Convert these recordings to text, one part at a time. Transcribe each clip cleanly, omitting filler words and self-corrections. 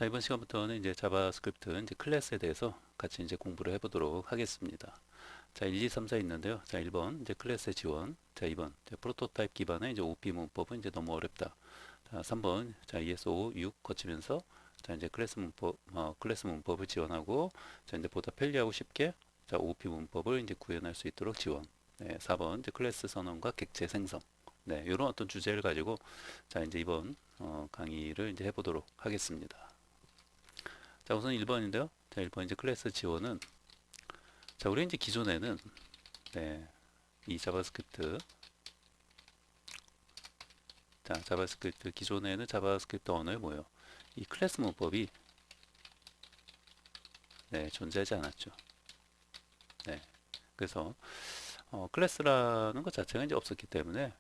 자, 이번 시간부터는 이제 자바스크립트 이제 클래스에 대해서 같이 이제 공부를 해보도록 하겠습니다. 자, 1, 2, 3, 4 있는데요. 자, 1번 이제 클래스의 지원. 자, 2번 이제 프로토타입 기반의 이제 OP 문법은 이제 너무 어렵다. 자, 3번 자, ES5 6 거치면서 자, 이제 클래스 문법을 지원하고 자, 이제 보다 편리하고 쉽게 자, OP 문법을 이제 구현할 수 있도록 지원. 네, 4번 이제 클래스 선언과 객체 생성. 네, 이런 어떤 주제를 가지고 자, 이제 이번 강의를 이제 해보도록 하겠습니다. 자, 우선 1번인데요. 자, 1번 이제 클래스 지원은 자, 우리 이제 기존에는 네, 이 자바스크립트 자, 자바스크립트 기존에는 자바스크립트 언어에 뭐예요? 이 클래스 문법이 네, 존재하지 않았죠. 네. 그래서 클래스라는 것 자체가 이제 없었기 때문에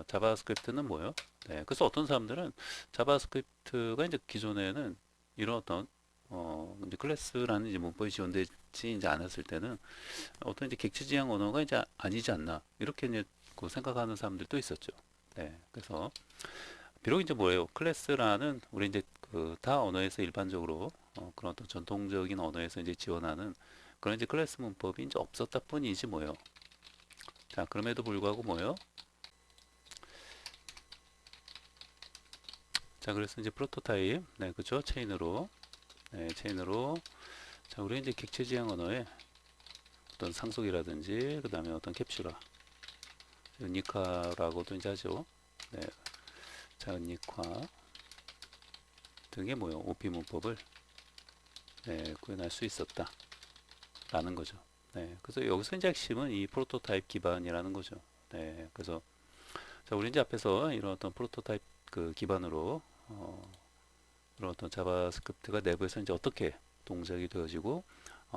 자바스크립트는 뭐예요? 네. 그래서 어떤 사람들은 자바스크립트가 이제 기존에는 이런 어떤 이제 클래스라는 이제 문법이 지원되지 이제 않았을 때는 어떤 이제 객체 지향 언어가 이제 아니지 않나 이렇게 이제 그 생각하는 사람들도 있었죠. 네, 그래서 비록 이제 뭐예요? 클래스라는 우리 이제 그 타 언어에서 일반적으로 그런 어떤 전통적인 언어에서 이제 지원하는 그런 이제 클래스 문법이 이제 없었다 뿐이지 뭐예요? 자, 그럼에도 불구하고 뭐예요? 자, 그래서 이제 프로토타입, 네, 그죠? 체인으로, 네, 체인으로. 자, 우리 이제 객체 지향 언어의 어떤 상속이라든지 그 다음에 어떤 캡슐화, 은닉화라고도 이제 하죠. 네, 자, 은닉화 등의 뭐요? OP 문법을 네, 구현할 수 있었다라는 거죠. 네, 그래서 여기서 이제 핵심은 이 프로토타입 기반이라는 거죠. 네, 그래서 자, 우리 이제 앞에서 이런 어떤 프로토타입 그 기반으로 이런 어떤 자바스크립트가 내부에서 이제 어떻게 동작이 되어지고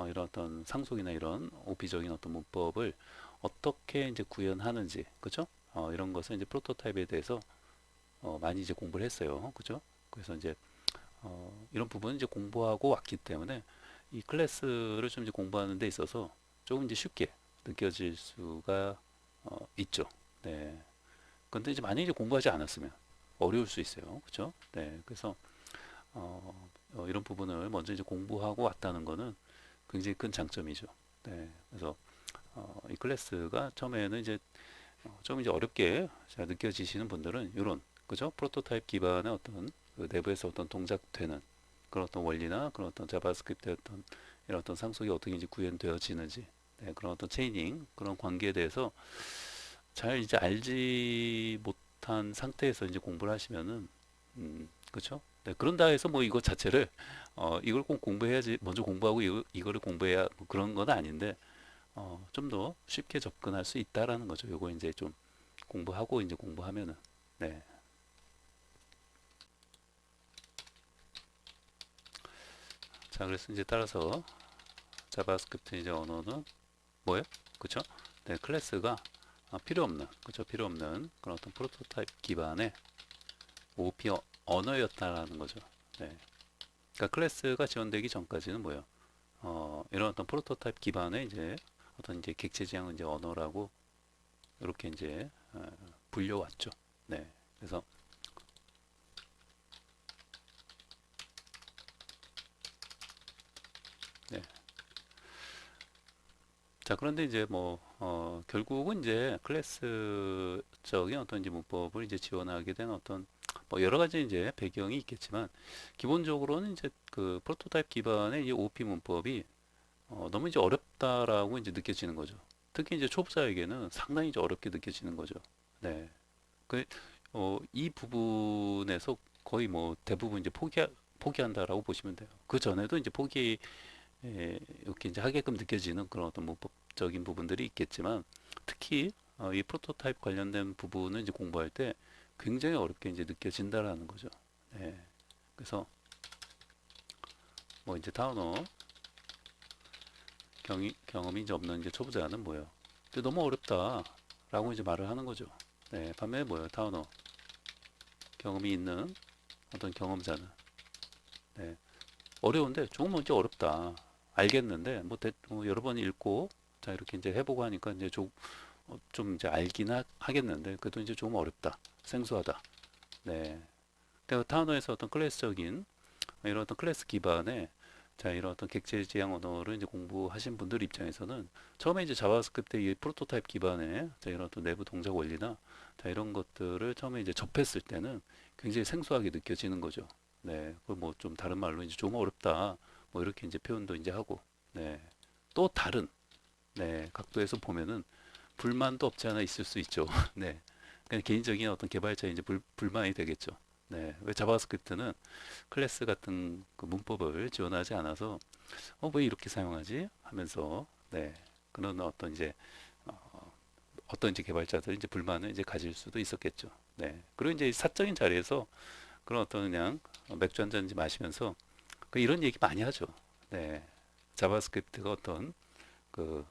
이런 어떤 상속이나 이런 OP적인 어떤 문법을 어떻게 이제 구현하는지, 그죠? 이런 것을 이제 프로토타입에 대해서 많이 이제 공부를 했어요, 그죠? 그래서 이제 이런 부분은 이제 공부하고 왔기 때문에 이 클래스를 좀 이제 공부하는 데 있어서 조금 이제 쉽게 느껴질 수가 있죠. 네. 근데 이제 만약에 이제 공부하지 않았으면 어려울 수 있어요. 그렇죠? 네. 그래서 이런 부분을 먼저 이제 공부하고 왔다는 거는 굉장히 큰 장점이죠. 네. 그래서 이 클래스가 처음에는 이제 좀 이제 어렵게 자, 느껴지시는 분들은 이런 그죠? 프로토타입 기반의 어떤 그 내부에서 어떤 동작되는 그런 어떤 원리나 그런 어떤 자바스크립트의 어떤 이런 어떤 상속이 어떻게 이제 구현되어지는지 네, 그런 어떤 체이닝 그런 관계에 대해서 잘 이제 알지 못한 상태에서 이제 공부를 하시면은 그렇죠? 네, 그런다 해서 뭐 이거 자체를 이걸 꼭 공부해야지 먼저 공부하고 이거를 공부해야 뭐 그런 건 아닌데 좀 더 쉽게 접근할 수 있다라는 거죠. 요거 이제 좀 공부하고 이제 공부하면은 네. 자, 그래서 이제 따라서 자바스크립트 이제 언어는 뭐예요? 그쵸? 네, 클래스가 필요 없는, 그쵸? 필요 없는 그런 어떤 프로토타입 기반의 OP 언어였다라는 거죠. 네. 그러니까 클래스가 지원되기 전까지는 뭐예요? 이런 어떤 프로토타입 기반의 이제 어떤 이제 객체 지향 이제 언어라고 이렇게 이제 불려왔죠. 네. 그래서 네. 자, 그런데 이제 뭐, 결국은 이제 클래스적인 어떤 이제 문법을 이제 지원하게 된 어떤 뭐 여러 가지 이제 배경이 있겠지만 기본적으로는 이제 그 프로토타입 기반의 이 OP 문법이 너무 이제 어렵다라고 이제 느껴지는 거죠. 특히 이제 초보자에게는 상당히 이제 어렵게 느껴지는 거죠. 네. 그, 이 부분에서 거의 뭐 대부분 이제 포기한다라고 보시면 돼요. 그 전에도 이제 이렇게 이제 하게끔 느껴지는 그런 어떤 문법적인 부분들이 있겠지만 특히 이 프로토타입 관련된 부분을 이제 공부할 때 굉장히 어렵게 이제 느껴진다라는 거죠. 네. 그래서 뭐 이제 타운어 경험이 이제 없는 이제 초보자는 뭐예요? 근데 너무 어렵다라고 이제 말을 하는 거죠. 네. 반면에 뭐예요? 타운어 경험이 있는 어떤 경험자는 네. 어려운데 조금 이제 어렵다. 알겠는데 뭐 여러 번 읽고 자 이렇게 이제 해보고 하니까 이제 좀 이제 알긴 하겠는데 그래도 이제 조금 어렵다. 생소하다. 네. 그러니까 타운어에서 어떤 클래스적인 이런 어떤 클래스 기반의 자, 이런 어떤 객체 지향 언어를 이제 공부하신 분들 입장에서는 처음에 이제 자바스크립트 이 프로토타입 기반의 자, 이런 어떤 내부 동작 원리나 자, 이런 것들을 처음에 이제 접했을 때는 굉장히 생소하게 느껴지는 거죠. 네, 그걸 뭐 좀 다른 말로 이제 좀 어렵다, 뭐 이렇게 이제 표현도 이제 하고, 네, 또 다른 네 각도에서 보면은 불만도 없지 않아 있을 수 있죠. 네, 그냥 개인적인 어떤 개발자의 이제 불만이 되겠죠. 네, 왜 자바스크립트는 클래스 같은 그 문법을 지원하지 않아서 왜 이렇게 사용하지 하면서 네 그런 어떤 이제 어떤 이제 개발자들 이제 불만을 이제 가질 수도 있었겠죠. 네, 그리고 이제 사적인 자리에서 그런 어떤 그냥 맥주 한 잔 마시면서 그 이런 얘기 많이 하죠. 네, 자바스크립트가 어떤 그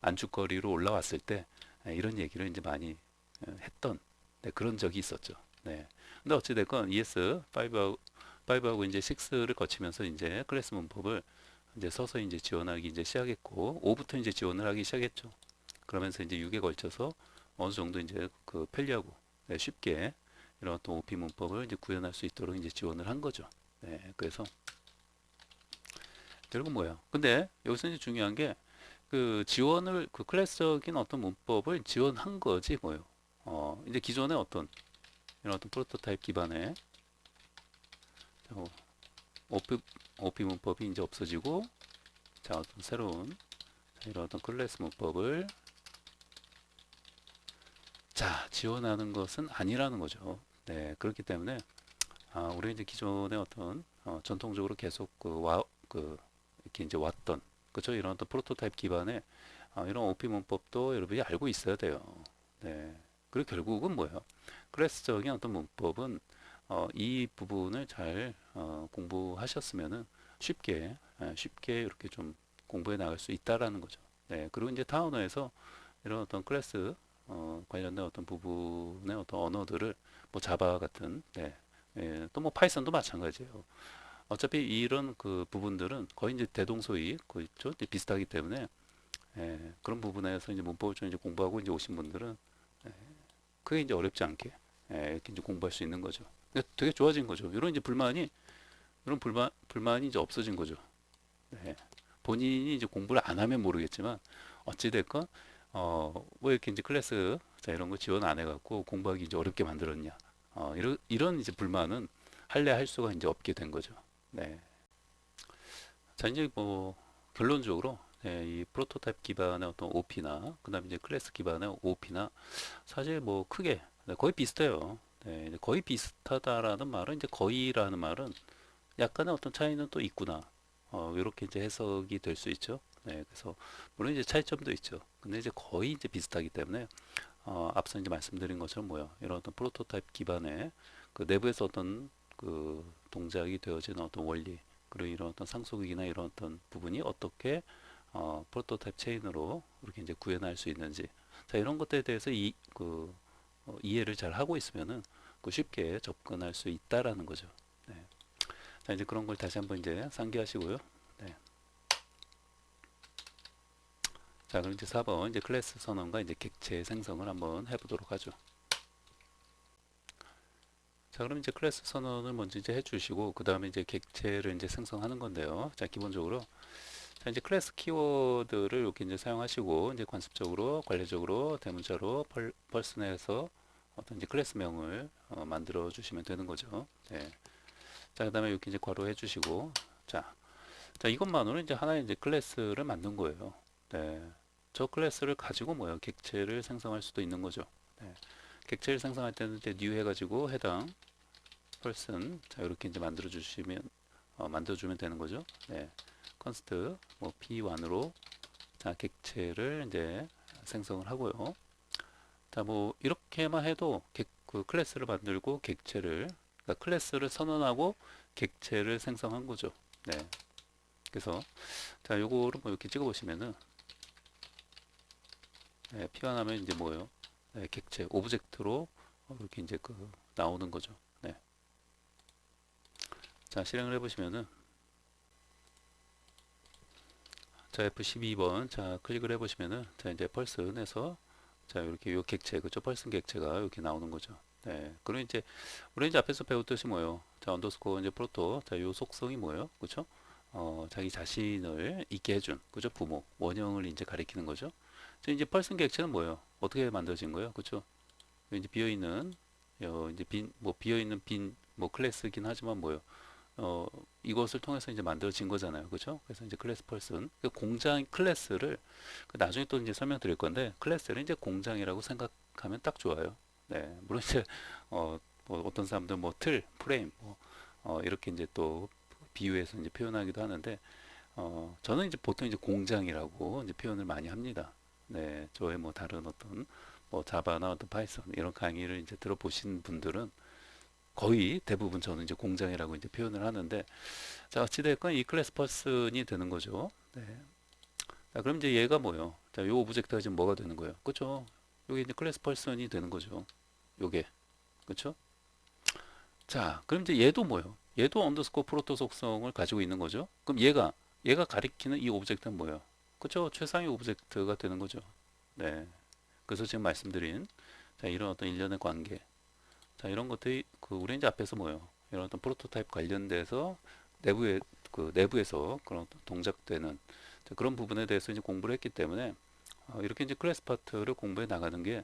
안주거리로 올라왔을 때 이런 얘기를 이제 많이 했던 네, 그런 적이 있었죠. 네. 근데 어찌됐건 ES5하고 이제 6를 거치면서 이제 클래스 문법을 이제 서서히 이제 지원하기 이제 시작했고 5부터 이제 지원을 하기 시작했죠. 그러면서 이제 6에 걸쳐서 어느 정도 이제 그 편리하고 네, 쉽게 이런 어떤 OP 문법을 이제 구현할 수 있도록 이제 지원을 한 거죠. 네, 그래서 결국 뭐야? 근데 여기서 이제 중요한 게 그 지원을 그 클래스적인 어떤 문법을 지원한 거지 뭐요. 이제 기존의 어떤 이런 어떤 프로토타입 기반의 OP, OP 문법이 이제 없어지고 자 어떤 새로운 자, 이런 어떤 클래스 문법을 자 지원하는 것은 아니라는 거죠. 네 그렇기 때문에 우리 이제 기존의 어떤 전통적으로 계속 그 이렇게 이제 왔던 그죠 이런 어떤 프로토타입 기반의 이런 OP 문법도 여러분이 알고 있어야 돼요. 네. 그리고 결국은 뭐예요? 클래스적인 어떤 문법은 이 부분을 잘 공부하셨으면은 쉽게 이렇게 좀 공부해 나갈 수 있다라는 거죠. 네. 그리고 이제 타운어에서 이런 어떤 클래스 관련된 어떤 부분의 어떤 언어들을 뭐 자바 같은 네. 예, 또 뭐 파이썬도 마찬가지예요. 어차피 이런 그 부분들은 거의 이제 대동소이 거의 죠 비슷하기 때문에 그런 부분에서 이제 문법을 좀 이제 공부하고 이제 오신 분들은 그게 이제 어렵지 않게 이렇게 이제 공부할 수 있는 거죠. 그러니까 되게 좋아진 거죠. 이런 불만이 이제 없어진 거죠. 네. 본인이 이제 공부를 안 하면 모르겠지만 어찌 됐건 뭐 이렇게 이제 클래스 자 이런 거 지원 안 해갖고 공부하기 이제 어렵게 만들었냐. 이런 이제 불만은 할래 할 수가 이제 없게 된 거죠. 네. 자 이제 뭐 결론적으로 이 프로토타입 기반의 어떤 OP나 그다음에 이제 클래스 기반의 OP나 사실 뭐 크게 거의 비슷해요. 네, 이제 거의 비슷하다라는 말은 이제 거의라는 말은 약간의 어떤 차이는 또 있구나. 이렇게 이제 해석이 될 수 있죠. 네, 그래서 물론 이제 차이점도 있죠. 근데 이제 거의 이제 비슷하기 때문에 앞서 이제 말씀드린 것처럼 뭐야 이런 어떤 프로토타입 기반의 그 내부에서 어떤 그 동작이 되어지는 어떤 원리 그리고 이런 어떤 상속이나 이런 어떤 부분이 어떻게 프로토타입 체인으로 이렇게 이제 구현할 수 있는지 자 이런 것들에 대해서 이해를 잘 하고 있으면은 그 쉽게 접근할 수 있다라는 거죠. 네. 자 이제 그런 걸 다시 한번 이제 상기하시고요. 네. 자 그럼 이제 4번 이제 클래스 선언과 이제 객체 생성을 한번 해보도록 하죠. 자 그럼 이제 클래스 선언을 먼저 이제 해주시고 그 다음에 이제 객체를 이제 생성하는 건데요. 자 기본적으로 자 이제 클래스 키워드를 이렇게 이제 사용하시고 이제 관습적으로 관례적으로 대문자로 펄슨에서 어떤 이제 클래스명을 만들어 주시면 되는 거죠. 네. 자 그다음에 이렇게 이제 괄호 해주시고 자 이것만으로 이제 하나의 이제 클래스를 만든 거예요. 네. 저 클래스를 가지고 뭐예요? 객체를 생성할 수도 있는 거죠. 네. 객체를 생성할 때는 이제 new 해가지고 해당 person 자 이렇게 이제 만들어주면 되는 거죠. 네. const 뭐 p1으로 자 객체를 이제 생성을 하고요. 자 뭐 이렇게만 해도 그 클래스를 만들고 객체를 그러니까 클래스를 선언하고 객체를 생성한 거죠. 네. 그래서 자 요거를 뭐 이렇게 찍어 보시면은 네, p1 하면 이제 뭐예요? 네, 객체 오브젝트로 이렇게 이제 그 나오는 거죠. 네. 자 실행을 해보시면은 자 F12번 자 클릭을 해보시면은 자 이제 펄슨에서 자 이렇게 요 객체 그죠 펄슨 객체가 이렇게 나오는 거죠. 네 그리고 이제 우리 이제 앞에서 배웠듯이 뭐요 자, 언더스코어 이제 프로토. 자, 요 속성이 뭐예요? 그쵸? 자기 자신을 있게 해준, 그죠? 부모, 원형을 이제 가리키는 거죠. 자, 이제 펄슨 객체는 뭐예요? 어떻게 만들어진 거예요? 그쵸? 이제 비어있는, 이제 비어있는 뭐 클래스긴 하지만 뭐예요? 이것을 통해서 이제 만들어진 거잖아요. 그죠? 그래서 이제 클래스 펄슨. 그 공장 클래스를, 나중에 또 이제 설명드릴 건데, 클래스를 이제 공장이라고 생각하면 딱 좋아요. 네. 물론 이제, 뭐 어떤 사람들 뭐 틀, 프레임, 뭐, 이렇게 이제 또 비유해서 이제 표현하기도 하는데, 저는 이제 보통 이제 공장이라고 이제 표현을 많이 합니다. 네. 저의 뭐 다른 어떤 뭐 자바나 어떤 파이썬 이런 강의를 이제 들어보신 분들은 거의 대부분 저는 이제 공장이라고 이제 표현을 하는데, 자, 어찌됐건 이 클래스 퍼슨이 되는 거죠. 네. 자, 그럼 이제 얘가 뭐예요? 자, 요 오브젝트가 지금 뭐가 되는 거예요? 그쵸? 요게 이제 클래스 퍼슨이 되는 거죠. 요게. 그쵸? 자, 그럼 이제 얘도 뭐예요? 얘도 언더스코어 프로토 속성을 가지고 있는 거죠. 그럼 얘가 가리키는 이 오브젝트는 뭐예요? 그쵸? 최상위 오브젝트가 되는 거죠. 네. 그래서 지금 말씀드린, 자, 이런 어떤 일련의 관계. 자, 이런 것들이 그 우리 이제 앞에서 뭐예요? 이런 어떤 프로토타입 관련돼서 내부에서 그런 어떤 동작되는, 자, 그런 부분에 대해서 이제 공부를 했기 때문에, 이렇게 이제 클래스 파트를 공부해 나가는 게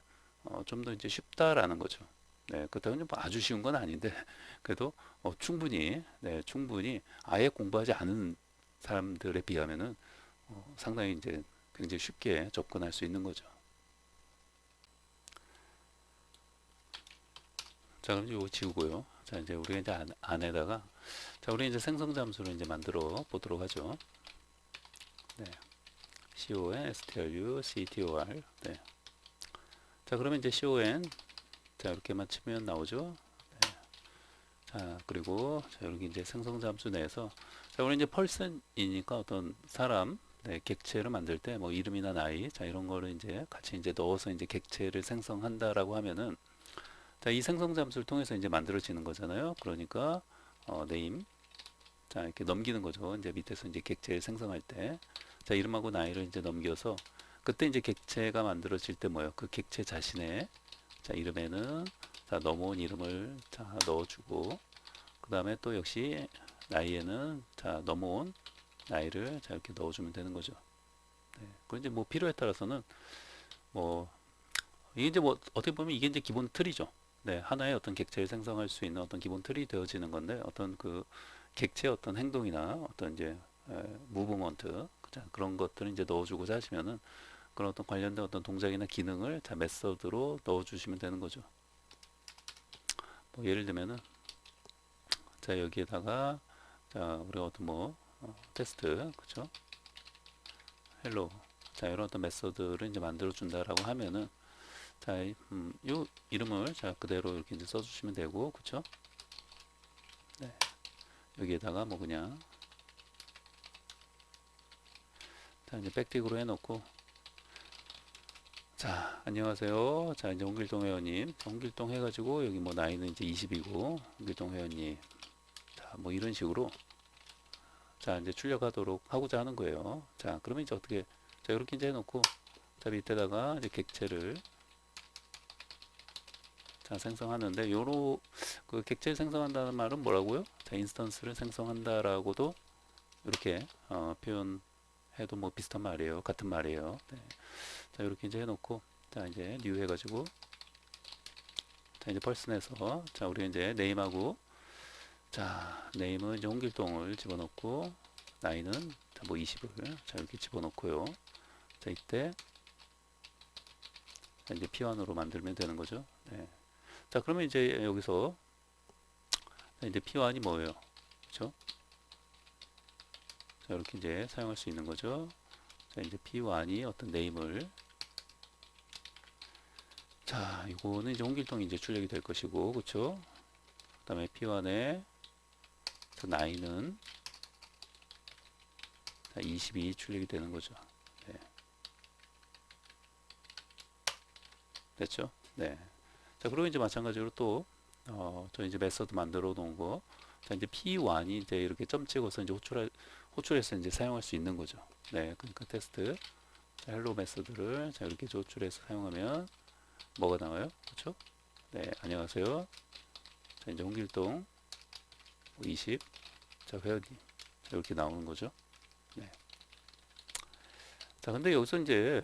좀 더 이제 쉽다라는 거죠. 네, 그렇다고 뭐 아주 쉬운 건 아닌데 그래도 충분히 아예 공부하지 않은 사람들에 비하면은 상당히 이제 굉장히 쉽게 접근할 수 있는 거죠. 자, 그럼 이거 지우고요. 자, 이제 우리가 이제 안에다가, 자, 우리 이제 생성 잠수를 이제 만들어 보도록 하죠. 네. con stru ctor. 네. 자, 그러면 이제 con, 자, 이렇게만 치면 나오죠. 네. 자, 그리고 자, 여기 이제 생성 잠수 내에서, 자, 우리 이제 펄슨이니까 어떤 사람, 네, 객체를 만들 때 뭐 이름이나 나이, 자, 이런 거를 이제 같이 이제 넣어서 이제 객체를 생성한다라고 하면은, 자, 이 생성 잠수를 통해서 이제 만들어지는 거잖아요. 그러니까 name, 자, 이렇게 넘기는 거죠. 이제 밑에서 이제 객체를 생성할 때, 자, 이름하고 나이를 이제 넘겨서 그때 이제 객체가 만들어질 때 뭐예요? 그 객체 자신의, 자, 이름에는, 자, 넘어온 이름을 자 넣어주고, 그 다음에 또 역시 나이에는, 자, 넘어온 나이를 자 이렇게 넣어주면 되는 거죠. 네. 그 이제 뭐 필요에 따라서는 뭐 이게 이제 뭐 어떻게 보면 이게 이제 기본 틀이죠. 네, 하나의 어떤 객체를 생성할 수 있는 어떤 기본 틀이 되어지는 건데, 어떤 그 객체의 어떤 행동이나 어떤 이제 무브먼트, 그런 것들을 이제 넣어주고자 하시면은 그런 어떤 관련된 어떤 동작이나 기능을 자 메서드로 넣어주시면 되는 거죠. 뭐 예를 들면은 자 여기에다가 자 우리가 어떤 뭐 테스트, 그쵸? 헬로, 자 이런 어떤 메서드를 이제 만들어 준다라고 하면은 자, 요 이름을 자 그대로 이렇게 이제 써주시면 되고, 그쵸? 네. 여기에다가 뭐 그냥 자 이제 백틱으로 해놓고, 자 안녕하세요. 자 이제 홍길동 회원님, 홍길동 해가지고 여기 뭐 나이는 이제 20이고 홍길동 회원님, 자 뭐 이런 식으로 자 이제 출력하도록 하고자 하는 거예요. 자 그러면 이제 어떻게, 자 이렇게 이제 해놓고, 자 밑에다가 이제 객체를 자 생성하는데, 요로 그 객체를 생성한다는 말은 뭐라고요? 자 인스턴스를 생성한다라고도 이렇게 표현해도 뭐 비슷한 말이에요. 같은 말이에요. 네. 자 이렇게 이제 해놓고, 자 이제 뉴 해가지고, 자 이제 펄슨에서 자 우리 이제 네임하고, 자 네임은 이제 홍길동을 집어넣고, 나이는 뭐 20을 자 이렇게 집어넣고요. 자 이때 자 이제 P1으로 만들면 되는 거죠. 네. 자 그러면 이제 여기서 자 이제 P1이 뭐예요? 그렇죠? 자 이렇게 이제 사용할 수 있는 거죠. 자 이제 P1이 어떤 네임을, 자 이거는 이제 홍길동이 이제 출력이 될 것이고, 그렇죠? 그 다음에 P1의 나이는 22 출력이 되는 거죠. 네. 됐죠? 네. 자, 그리고 이제 마찬가지로 또, 저 이제 메서드 만들어 놓은 거. 자, 이제 P1이 이제 이렇게 점 찍어서 이제 호출해서 이제 사용할 수 있는 거죠. 네. 그러니까 테스트, 자, 헬로 메서드를 자, 이렇게 호출해서 사용하면 뭐가 나와요? 그렇죠? 네. 안녕하세요. 자, 이제 홍길동. 20. 자, 회원님. 자, 이렇게 나오는 거죠. 네. 자, 근데 여기서 이제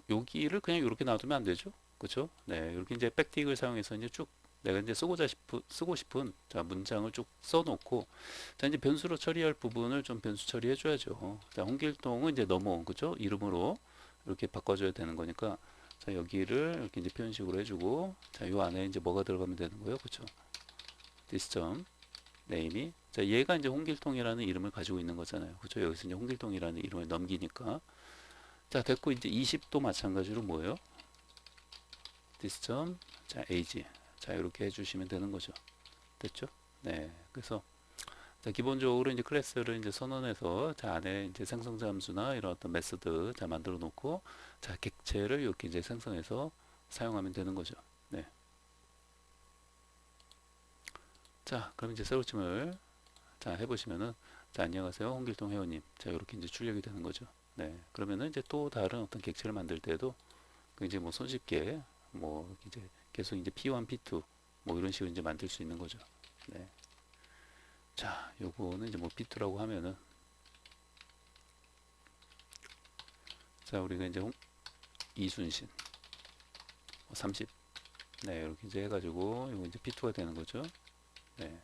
여기를 그냥 이렇게 놔두면 안 되죠. 그렇죠? 네, 이렇게 이제 백틱을 사용해서 이제 쭉 내가 이제 쓰고 싶은 자, 문장을 쭉 써놓고 자, 이제 변수로 처리할 부분을 좀 변수 처리해 줘야죠. 자, 홍길동은 이제 넘어온 그죠? 이름으로 이렇게 바꿔줘야 되는 거니까 자, 여기를 이렇게 이제 표현식으로 해주고 자, 요 안에 이제 뭐가 들어가면 되는 거예요, 그렇죠? this 점 name이 자, 얘가 이제 홍길동이라는 이름을 가지고 있는 거잖아요, 그렇죠? 여기서 이제 홍길동이라는 이름을 넘기니까 자, 됐고 이제 20도 마찬가지로 뭐예요? this 점 자, age 자, 이렇게 해주시면 되는 거죠. 됐죠? 네, 그래서 자, 기본적으로 이제 클래스를 이제 선언해서 자, 안에 이제 생성자 함수나 이런 어떤 메소드 자, 만들어 놓고 자, 객체를 이렇게 이제 생성해서 사용하면 되는 거죠. 네. 자, 그럼 이제 셋업침을 자, 해보시면은 자, 안녕하세요, 홍길동 회원님. 자, 이렇게 이제 출력이 되는 거죠. 네. 그러면은 이제 또 다른 어떤 객체를 만들 때도 이제 뭐 손쉽게 뭐 이제 계속 이제 P1, P2 뭐 이런 식으로 이제 만들 수 있는 거죠. 네. 자, 요거는 이제 뭐 P2라고 하면은 자, 우리가 이제 이순신 30 네, 이렇게 이제 해가지고 요거 이제 P2가 되는 거죠. 네.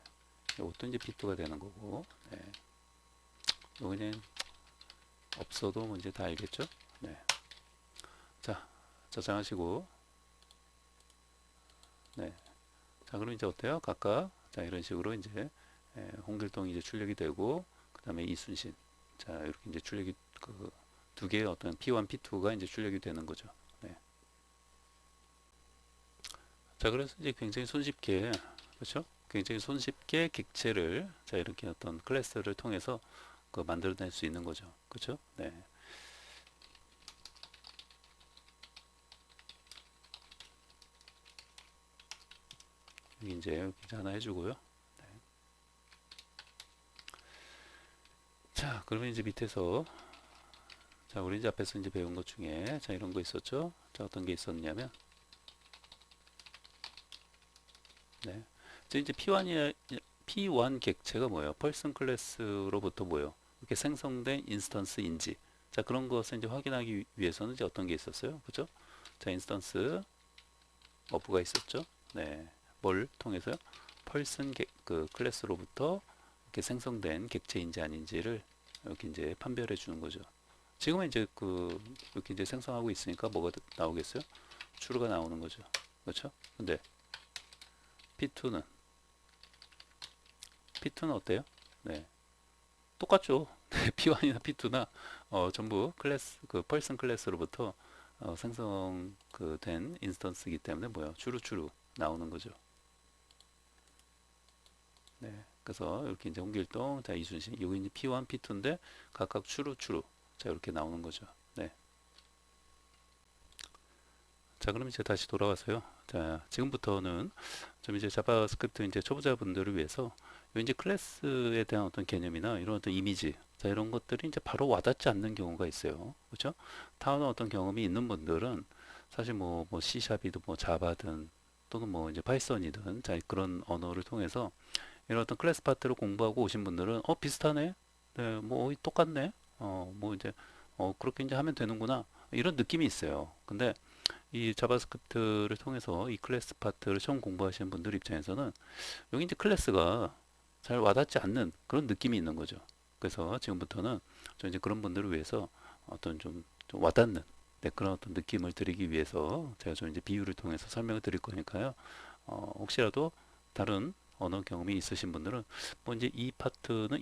요것도 이제 P2가 되는 거고, 네. 요거는 없어도 뭐 이제 다 알겠죠? 네. 자, 저장하시고, 네. 자, 그럼 이제 어때요? 각각, 자, 이런 식으로 이제, 홍길동이 이제 출력이 되고, 그 다음에 이순신. 자, 이렇게 이제 출력이, 두 개의 어떤 P1, P2가 이제 출력이 되는 거죠. 네. 자, 그래서 이제 굉장히 손쉽게, 그렇죠? 굉장히 손쉽게 객체를, 자, 이렇게 어떤 클래스를 통해서 만들어낼 수 있는 거죠. 그렇죠? 네. 여기 이제 하나 해주고요. 네. 자, 그러면 이제 밑에서 자, 우리 이제 앞에서 이제 배운 것 중에 자, 이런 거 있었죠? 자, 어떤 게 있었냐면 네. 이제 P1 객체가 뭐예요? 펄슨 클래스로부터 뭐예요? 이렇게 생성된 인스턴스인지 자, 그런 것을 이제 확인하기 위해서는 이제 어떤 게 있었어요? 그죠? 자, 인스턴스 어브가 있었죠? 네. 뭘 통해서요? 펄슨 클래스로부터 이렇게 생성된 객체인지 아닌지를 이렇게 이제 판별해 주는 거죠. 지금은 이제 이렇게 이제 생성하고 있으니까 뭐가 나오겠어요? true가 나오는 거죠. 그렇죠? 근데 P2는 어때요? 네. 똑같죠. P1이나 P2나 전부 클래스 펄슨 클래스로부터 생성 된 인스턴스이기 때문에 뭐야? true 나오는 거죠. 네. 그래서 이렇게 이제 홍길동, 자, 이순신, 여기 이제 P1, P2인데 각각 true. 자, 이렇게 나오는 거죠. 네. 자, 그럼 이제 다시 돌아와서요. 자, 지금부터는 좀 이제 자바스크립트 이제 초보자분들을 위해서 요 이제 클래스에 대한 어떤 개념이나 이런 어떤 이미지, 자, 이런 것들이 이제 바로 와닿지 않는 경우가 있어요. 그렇죠? 다른 어떤 경험이 있는 분들은 사실 뭐 C샵이든 뭐 자바든 또는 뭐 이제 파이썬이든 자, 그런 언어를 통해서 이런 어떤 클래스 파트를 공부하고 오신 분들은 비슷하네. 네, 뭐 똑같네. 뭐 이제 그렇게 이제 하면 되는구나. 이런 느낌이 있어요. 근데 이 자바스크립트를 통해서 이 클래스 파트를 처음 공부하시는 분들 입장에서는 여기 이제 클래스가 잘 와닿지 않는 그런 느낌이 있는 거죠. 그래서 지금부터는 저 이제 그런 분들을 위해서 어떤 좀 와닿는 네, 그런 어떤 느낌을 드리기 위해서 제가 좀 이제 비유를 통해서 설명을 드릴 거니까요. 혹시라도 다른 언어 경험이 있으신 분들은 뭐 이제 이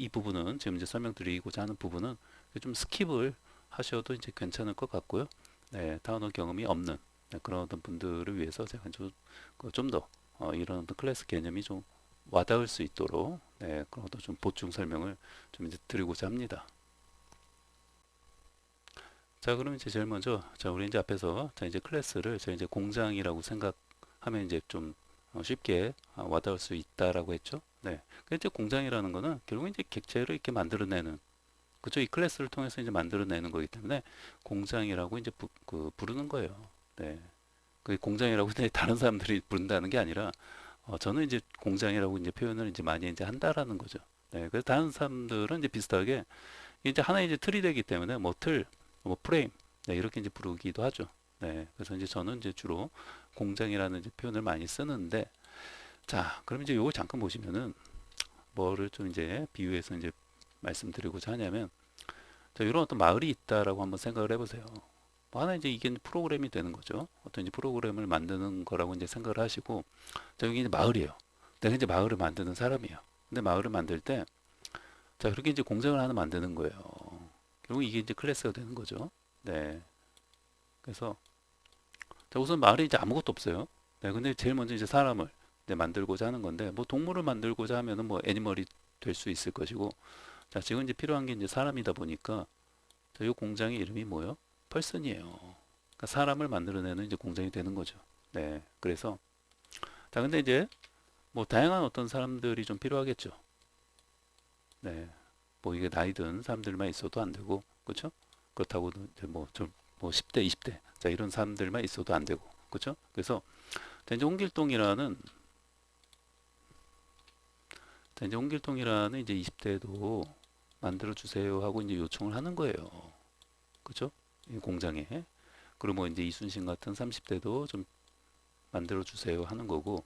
부분은 지금 이제 설명드리고자 하는 부분은 좀 스킵을 하셔도 이제 괜찮을 것 같고요. 네, 다운어 경험이 없는 네, 그런 어떤 분들을 위해서 제가 좀더 이런 어떤 클래스 개념이 좀 와닿을 수 있도록 네, 그런 어떤 좀 보충 설명을 좀 이제 드리고자 합니다. 자, 그럼 이제 제일 먼저 자, 우리 이제 앞에서 자, 이제 클래스를 제가 이제 공장이라고 생각하면 이제 좀 쉽게 와닿을 수 있다라고 했죠. 네. 근데 이제 공장이라는 거는 결국 이제 객체를 이렇게 만들어내는 그죠? 이 클래스를 통해서 이제 만들어내는 거기 때문에 공장이라고 이제 부르는 거예요. 네. 그 공장이라고 근데 다른 사람들이 부른다는 게 아니라 저는 이제 공장이라고 이제 표현을 이제 많이 이제 한다라는 거죠. 네, 그래서 다른 사람들은 이제 비슷하게 이제 하나의 이제 틀이 되기 때문에 뭐 틀, 뭐 프레임, 네, 이렇게 이제 부르기도 하죠. 네, 그래서 이제 저는 이제 주로 공장이라는 이제 표현을 많이 쓰는데, 자, 그럼 이제 요거 잠깐 보시면은 뭐를 좀 이제 비유해서 이제 말씀드리고자 하냐면, 자, 이런 어떤 마을이 있다라고 한번 생각을 해보세요. 뭐 하나 이제 이게 프로그램이 되는 거죠. 어떤 이제 프로그램을 만드는 거라고 이제 생각을 하시고, 자, 여기 이제 마을이에요. 내가 이제 마을을 만드는 사람이에요. 근데 마을을 만들 때, 자, 그렇게 이제 공장을 하나 만드는 거예요. 결국 이게 이제 클래스가 되는 거죠. 네. 그래서, 자, 우선 마을에 이제 아무것도 없어요. 네. 근데 제일 먼저 이제 사람을 이제 만들고자 하는 건데, 뭐 동물을 만들고자 하면은 뭐 애니멀이 될 수 있을 것이고, 자, 지금 이제 필요한 게 이제 사람이다 보니까, 자, 이 공장의 이름이 뭐예요? 펄슨이에요. 그러니까 사람을 만들어내는 이제 공장이 되는 거죠. 네. 그래서, 자, 근데 이제 뭐 다양한 어떤 사람들이 좀 필요하겠죠. 네. 뭐 이게 나이 든 사람들만 있어도 안 되고, 그렇죠? 그렇다고 이제 뭐 10대, 20대, 자, 이런 사람들만 있어도 안 되고, 그렇죠? 그래서 자, 이제 홍길동이라는 자, 이제 홍길동이라는 이제 20대도 만들어 주세요 하고 이제 요청을 하는 거예요. 그렇죠? 이 공장에. 그리고 뭐 이제 이순신 같은 30대도 좀 만들어 주세요 하는 거고,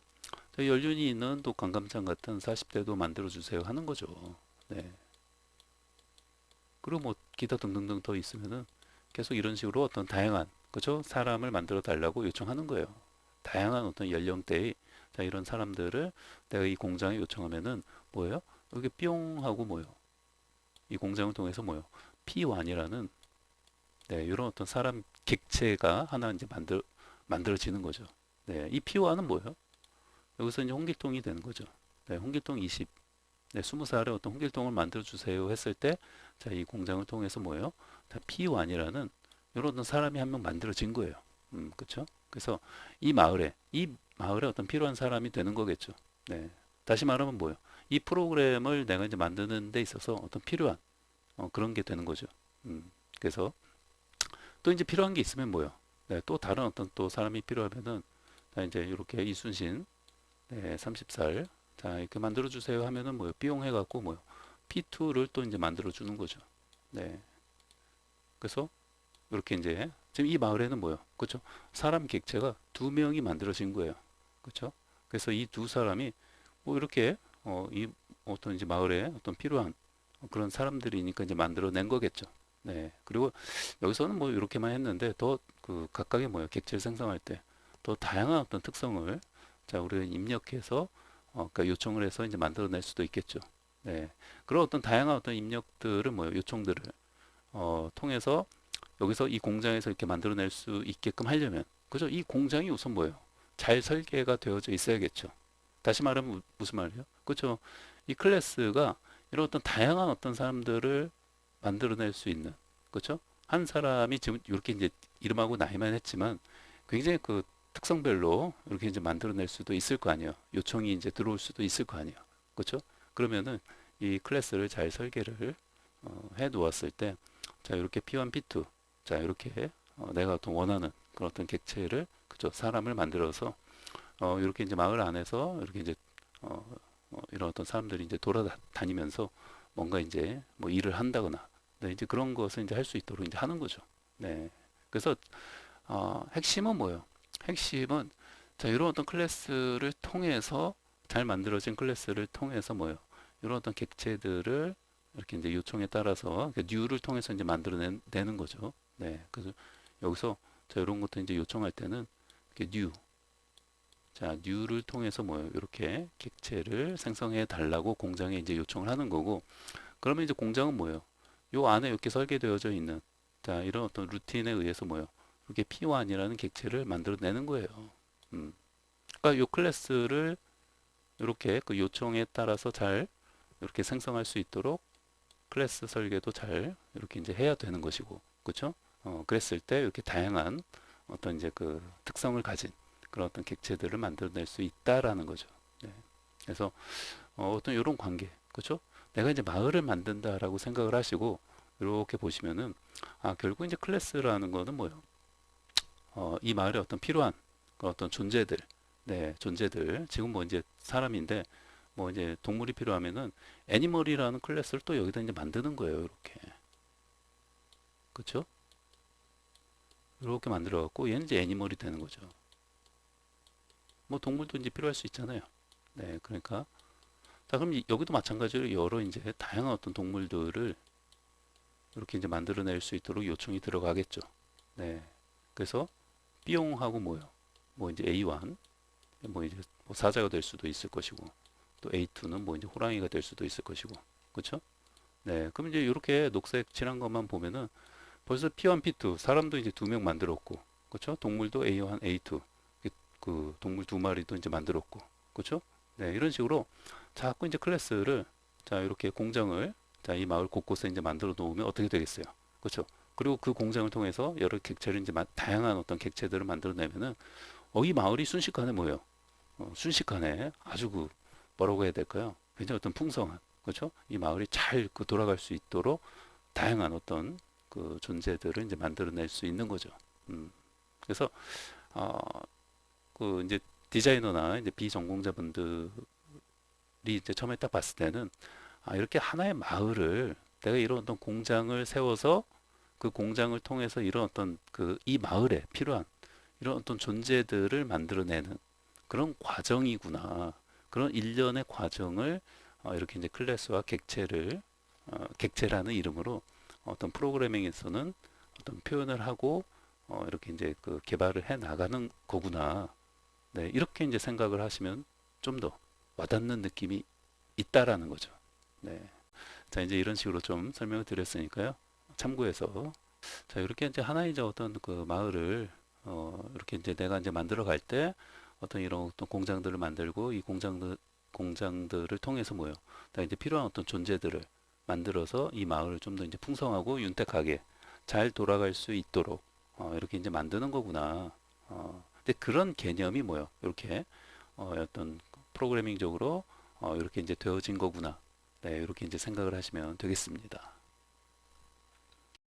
자, 연륜이 있는 또 강감찬 같은 40대도 만들어 주세요 하는 거죠. 네. 그리고 뭐 기타 등등등 더 있으면은 계속 이런 식으로 어떤 다양한 그죠? 사람을 만들어 달라고 요청하는 거예요. 다양한 어떤 연령대의 자, 이런 사람들을 내가 이 공장에 요청하면은 뭐예요? 이게 뿅 하고 뭐요? 이 공장을 통해서 뭐요? P1이라는 네, 이런 어떤 사람 객체가 하나 이제 만들어지는 거죠. 네, 이 P1은 뭐예요? 여기서 이제 홍길동이 되는 거죠. 네, 홍길동 20, 네, 20살에 어떤 홍길동을 만들어 주세요 했을 때, 자, 이 공장을 통해서 뭐예요? P1이라는 이런 어떤 사람이 한 명 만들어진 거예요. 그렇죠? 그래서 이 마을에 어떤 필요한 사람이 되는 거겠죠. 네. 다시 말하면 뭐예요? 이 프로그램을 내가 이제 만드는 데 있어서 어떤 필요한 그런 게 되는 거죠. 그래서 또 이제 필요한 게 있으면 뭐예요? 네, 또 다른 어떤 또 사람이 필요하면은 자, 이제 이렇게 이순신 네, 30살 자, 이렇게 만들어 주세요 하면은 뭐예요? 비용해 갖고 뭐예요? P2를 또 이제 만들어 주는 거죠. 네. 그래서 이렇게 이제 지금 이 마을에는 뭐예요? 그렇죠? 사람 객체가 두 명이 만들어진 거예요. 그렇죠? 그래서 이 두 사람이 뭐 이렇게 이 어떤 이제 마을에 어떤 필요한 그런 사람들이니까 이제 만들어낸 거겠죠. 네. 그리고 여기서는 뭐 이렇게만 했는데 더 그 각각의 뭐예요? 객체를 생성할 때 더 다양한 어떤 특성을 자, 우리가 입력해서 그러니까 요청을 해서 이제 만들어낼 수도 있겠죠. 네. 그런 어떤 다양한 어떤 입력들을 뭐예요? 요청들을 통해서 여기서 이 공장에서 이렇게 만들어낼 수 있게끔 하려면 그죠? 이 공장이 우선 뭐예요? 잘 설계가 되어져 있어야겠죠. 다시 말하면 무슨 말이에요? 그렇죠? 이 클래스가 이런 어떤 다양한 어떤 사람들을 만들어낼 수 있는 그렇죠? 한 사람이 지금 이렇게 이제 이름하고 나이만 했지만 굉장히 그 특성별로 이렇게 이제 만들어낼 수도 있을 거 아니에요. 요청이 이제 들어올 수도 있을 거 아니에요. 그렇죠? 그러면은 이 클래스를 잘 설계를 해 놓았을 때 자, 이렇게 P1, P2 자, 이렇게 내가 어떤 원하는 그런 어떤 객체를 그죠? 사람을 만들어서 이렇게 이제 마을 안에서 이렇게 이제 어, 이런 어떤 사람들이 이제 돌아다니면서 뭔가 이제 뭐 일을 한다거나 네, 이제 그런 것을 이제 할 수 있도록 이제 하는 거죠. 네. 그래서 핵심은 뭐예요? 핵심은 자, 이런 어떤 클래스를 통해서 잘 만들어진 클래스를 통해서 뭐예요? 이런 어떤 객체들을 이렇게 이제 요청에 따라서 뉴를 통해서 이제 만들어내는 거죠. 네. 그래서 여기서 자, 이런 것도 이제 요청할 때는 이렇게 new 자, 뉴를 통해서 뭐예요? 이렇게 객체를 생성해 달라고 공장에 이제 요청을 하는 거고, 그러면 이제 공장은 뭐예요? 요 안에 이렇게 설계되어져 있는 자, 이런 어떤 루틴에 의해서 뭐예요? 이렇게 P1이라는 객체를 만들어내는 거예요. 음. 그러니까 요 클래스를 이렇게 그 요청에 따라서 잘 이렇게 생성할 수 있도록 클래스 설계도 잘 이렇게 이제 해야 되는 것이고, 그렇죠? 그랬을 때 이렇게 다양한 어떤 이제 그 특성을 가진 그런 어떤 객체들을 만들어낼 수 있다라는 거죠. 네. 그래서 어떤 이런 관계, 그렇죠? 내가 이제 마을을 만든다라고 생각을 하시고 이렇게 보시면은 결국 이제 클래스라는 거는 뭐예요? 이 마을에 어떤 필요한 그런 어떤 존재들, 네, 존재들. 지금 뭐 이제 사람인데 뭐 이제 동물이 필요하면은 애니멀이라는 클래스를 또 여기다 이제 만드는 거예요. 이렇게. 그렇죠? 이렇게 만들어 갖고 얘는 이제 애니멀이 되는 거죠. 뭐 동물도 이제 필요할 수 있잖아요. 네, 그러니까 자, 그럼 여기도 마찬가지로 여러 이제 다양한 어떤 동물들을 이렇게 이제 만들어낼 수 있도록 요청이 들어가겠죠. 네. 그래서 B용하고 뭐요? 뭐 이제 A1, 뭐 이제 뭐 사자가 될 수도 있을 것이고, 또 A2는 뭐 이제 호랑이가 될 수도 있을 것이고, 그렇죠? 네. 그럼 이제 이렇게 녹색 칠한 것만 보면은 벌써 P1, P2 사람도 이제 두 명 만들었고, 그렇죠? 동물도 A1, A2 그 동물 두 마리도 이제 만들었고, 그렇죠? 네. 이런 식으로 자꾸 이제 클래스를 자 이렇게 공장을 자 이 마을 곳곳에 이제 만들어 놓으면 어떻게 되겠어요? 그렇죠? 그리고 그 공장을 통해서 여러 객체를 이제 다양한 어떤 객체들을 만들어내면은 이 마을이 순식간에 뭐예요? 순식간에 아주 그 뭐라고 해야 될까요? 굉장히 어떤 풍성한 그렇죠? 이 마을이 잘 그 돌아갈 수 있도록 다양한 어떤 그 존재들을 이제 만들어낼 수 있는 거죠. 그래서 어, 그 이제 디자이너나 이제 비전공자분들이 이제 처음에 딱 봤을 때는 이렇게 하나의 마을을 내가 이런 어떤 공장을 세워서 그 공장을 통해서 이런 어떤 그 이 마을에 필요한 이런 어떤 존재들을 만들어내는 그런 과정이구나. 그런 일련의 과정을 이렇게 이제 클래스와 객체를 객체라는 이름으로 어떤 프로그래밍에서는 어떤 표현을 하고 이렇게 이제 그 개발을 해 나가는 거구나. 네, 이렇게 이제 생각을 하시면 좀 더 와닿는 느낌이 있다라는 거죠. 네. 자, 이제 이런 식으로 좀 설명을 드렸으니까요. 참고해서 자, 이렇게 이제 하나의 이제 어떤 그 마을을 이렇게 이제 내가 이제 만들어 갈 때 어떤 이런 어떤 공장들을 만들고 이 공장들을 통해서 뭐요? 다 이제 필요한 어떤 존재들을 만들어서 이 마을을 좀 더 이제 풍성하고 윤택하게 잘 돌아갈 수 있도록 이렇게 이제 만드는 거구나. 근데 그런 개념이 뭐요? 이렇게 어떤 프로그래밍적으로 이렇게 이제 되어진 거구나. 네, 이렇게 이제 생각을 하시면 되겠습니다.